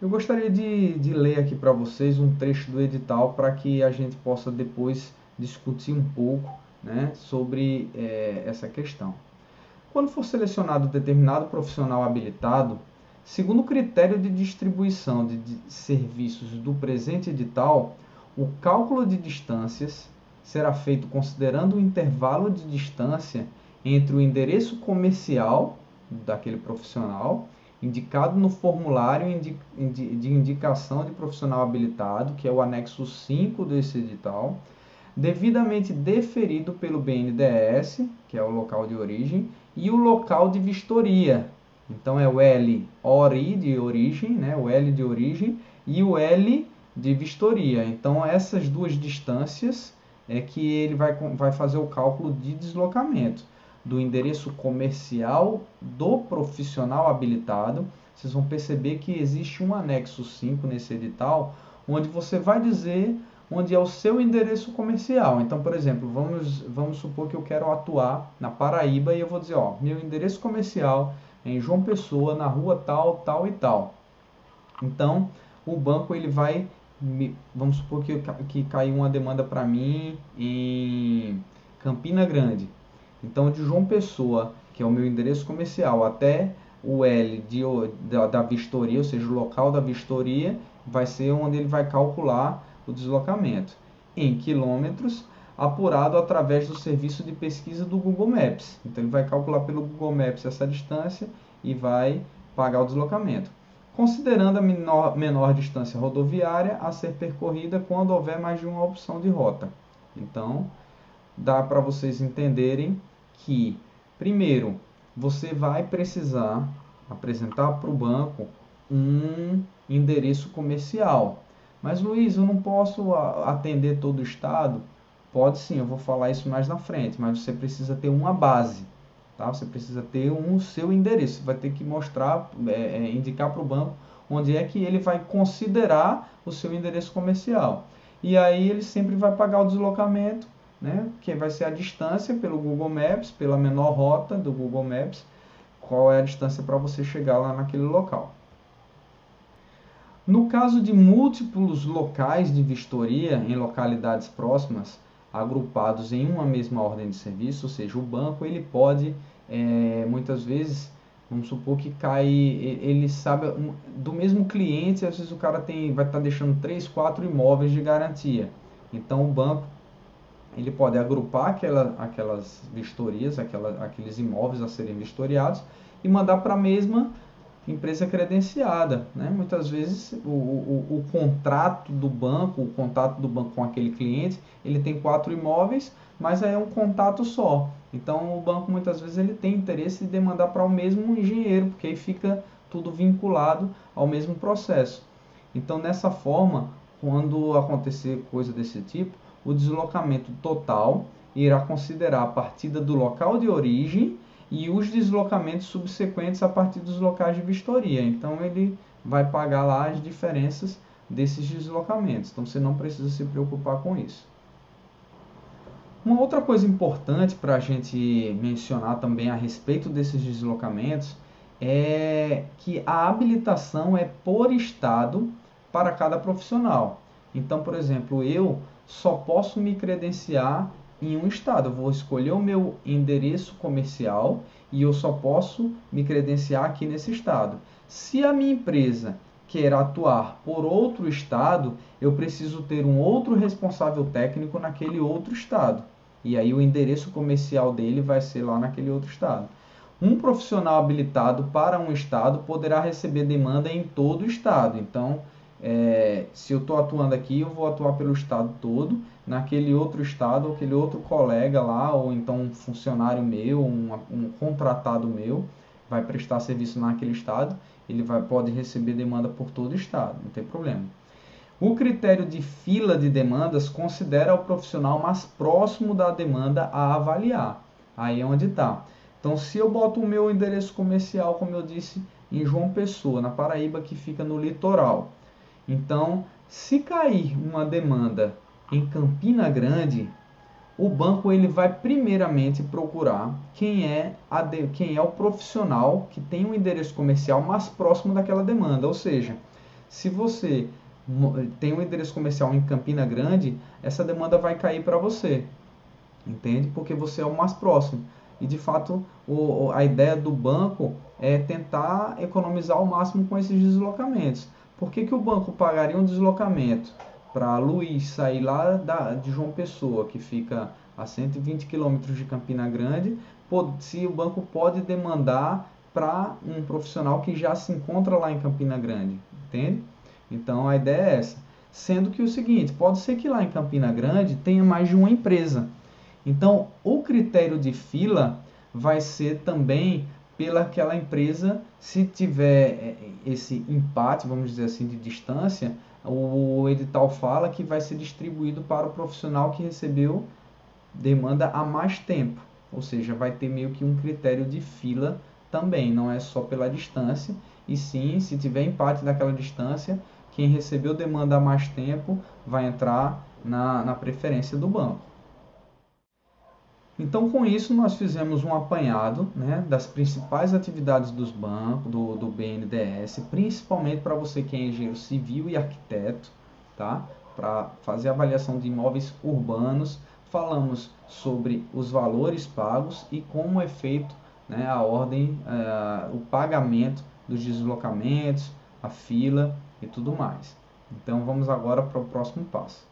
Eu gostaria de ler aqui para vocês um trecho do edital para que a gente possa depois discutir um pouco, né, sobre essa questão. Quando for selecionado determinado profissional habilitado, segundo o critério de distribuição de serviços do presente edital, o cálculo de distâncias será feito considerando o intervalo de distância entre o endereço comercial daquele profissional, indicado no formulário de indicação de profissional habilitado, que é o anexo 5 desse edital, devidamente deferido pelo BNDES, que é o local de origem, e o local de vistoria. Então é o L ORI de origem, né? O L de origem e o L de vistoria. Então essas duas distâncias é que ele vai fazer o cálculo de deslocamento do endereço comercial do profissional habilitado. Vocês vão perceber que existe um anexo 5 nesse edital, onde você vai dizer onde é o seu endereço comercial. Então, por exemplo, vamos supor que eu quero atuar na Paraíba e eu vou dizer, ó, meu endereço comercial é em João Pessoa, na rua tal, tal e tal. Então, o banco ele vai, vamos supor que caiu uma demanda para mim em Campina Grande. Então, de João Pessoa, que é o meu endereço comercial, até o L da vistoria, ou seja, o local da vistoria, vai ser onde ele vai calcular o deslocamento em quilômetros, apurado através do serviço de pesquisa do Google Maps. Então, ele vai calcular pelo Google Maps essa distância e vai pagar o deslocamento, considerando a menor distância rodoviária a ser percorrida quando houver mais de uma opção de rota. Então, dá para vocês entenderem que, primeiro, você vai precisar apresentar para o banco um endereço comercial. Mas, Luiz, eu não posso atender todo o estado? Pode sim, eu vou falar isso mais na frente, mas você precisa ter uma base. Tá? Você precisa ter um seu endereço. Você vai ter que mostrar, indicar para o banco onde é que ele vai considerar o seu endereço comercial. E aí ele sempre vai pagar o deslocamento, né? Que vai ser a distância pelo Google Maps, pela menor rota do Google Maps, qual é a distância para você chegar lá naquele local. No caso de múltiplos locais de vistoria em localidades próximas, agrupados em uma mesma ordem de serviço, ou seja, o banco ele pode, muitas vezes, vamos supor que ele sabe do mesmo cliente, às vezes o cara vai estar deixando 3, 4 imóveis de garantia. Então o banco ele pode agrupar aquelas vistorias, aqueles imóveis a serem vistoriados e mandar para a mesma empresa credenciada, né? Muitas vezes o contrato do banco, o contato do banco com aquele cliente, ele tem 4 imóveis, mas é um contato só. Então o banco muitas vezes ele tem interesse de demandar para o mesmo engenheiro, porque aí fica tudo vinculado ao mesmo processo. Então nessa forma, quando acontecer coisa desse tipo, o deslocamento total irá considerar a partida do local de origem e os deslocamentos subsequentes a partir dos locais de vistoria. Então ele vai pagar lá as diferenças desses deslocamentos. Então você não precisa se preocupar com isso. Uma outra coisa importante para a gente mencionar também a respeito desses deslocamentos é que a habilitação é por estado para cada profissional. Então, por exemplo, eu só posso me credenciar em um estado. Eu vou escolher o meu endereço comercial e eu só posso me credenciar aqui nesse estado. Se a minha empresa quer atuar por outro estado, eu preciso ter um outro responsável técnico naquele outro estado. E aí o endereço comercial dele vai ser lá naquele outro estado. Um profissional habilitado para um estado poderá receber demanda em todo o estado. Então, se eu estou atuando aqui, eu vou atuar pelo estado todo, naquele outro estado, aquele outro colega lá, ou então um funcionário meu, um contratado meu, vai prestar serviço naquele estado, ele pode receber demanda por todo o estado, não tem problema. O critério de fila de demandas considera o profissional mais próximo da demanda a avaliar. Aí é onde está. Então, se eu boto o meu endereço comercial, como eu disse, em João Pessoa, na Paraíba, que fica no litoral, então, se cair uma demanda em Campina Grande, o banco ele vai primeiramente procurar quem é o profissional que tem um endereço comercial mais próximo daquela demanda. Ou seja, Se você tem um endereço comercial em Campina Grande, essa demanda vai cair para você, entende? Porque você é o mais próximo. E de fato, a ideia do banco é tentar economizar ao máximo com esses deslocamentos. Por que o banco pagaria um deslocamento para Luiz sair lá de João Pessoa, que fica a 120 quilômetros de Campina Grande, se o banco pode demandar para um profissional que já se encontra lá em Campina Grande, entende? Então a ideia é essa. Sendo que o seguinte, pode ser que lá em Campina Grande tenha mais de uma empresa. Então, o critério de fila vai ser também pelaquela empresa, se tiver esse empate, vamos dizer assim, de distância, o edital fala que vai ser distribuído para o profissional que recebeu demanda há mais tempo. Ou seja, vai ter meio que um critério de fila também, não é só pela distância, e sim, se tiver empate daquela distância, quem recebeu demanda há mais tempo vai entrar na preferência do banco. Então, com isso, nós fizemos um apanhado, né, das principais atividades dos bancos, do BNDES, principalmente para você que é engenheiro civil e arquiteto, tá? Para fazer avaliação de imóveis urbanos. Falamos sobre os valores pagos e como é feito, né, a ordem, o pagamento dos deslocamentos, a fila e tudo mais. Então, vamos agora para o próximo passo.